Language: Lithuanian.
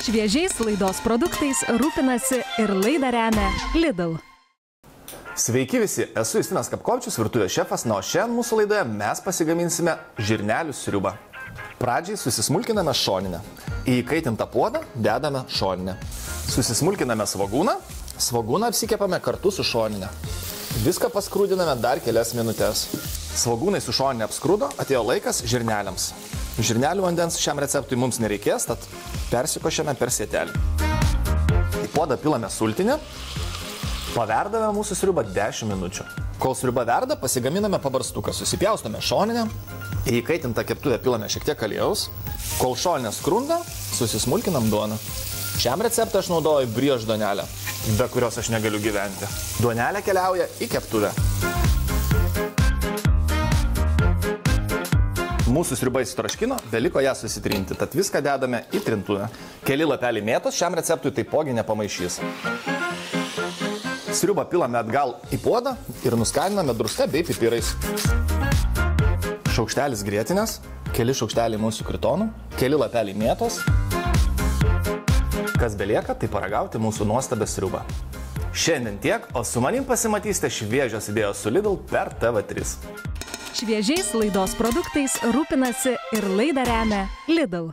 Šviežiais laidos produktais rūpinasi ir laidą remia Lidl. Sveiki visi, esu Justinas Kapkovčius, virtuvės šefas, o šiandien mūsų laidoje mes pasigaminsime žirnelių sriubą. Pradžiai susismulkiname šoninę. Į įkaitintą puodą dedame šoninę. Susismulkiname svogūną, svogūną apsikepame kartu su šoninė. Viską paskrūdiname dar kelias minutės. Svogūnai su šoninė apskrudo, atėjo laikas žirneliams. Žirnelių vandens šiam receptui mums nereikės, tad persikošiame per sietelį. Į puodą pilame sultinį, paverdame mūsų sriubą 10 minučių. Kol sriuba verda, pasigaminame pabarstuką, susipjaustome šoninę, į įkaitintą keptuvę pilame šiek tiek aliejaus, kol šoninė skrunda, susismulkinam duoną. Šiam receptui aš naudoju brioche duonelę, be kurios aš negaliu gyventi. Duonelė keliauja į keptuvę. Mūsų sriuba įsitroškino, beliko ją susitrinti, tad viską dedame į trintuvę. Keli lapeliai mėtos šiam receptui taipogi nepamaišys. Sriubą pilame atgal į puodą ir nuskaniname druska bei pipirais. Šaukštelis grietinės, keli šaukšteliai mūsų kritonų, keli lapeliai mėtos. Kas belieka, tai paragauti mūsų nuostabią sriubą. Šiandien tiek, o su manim pasimatysite šviežios idėjos su Lidl per TV3. Šviežiais laidos produktais rūpinasi ir laidą remia Lidl.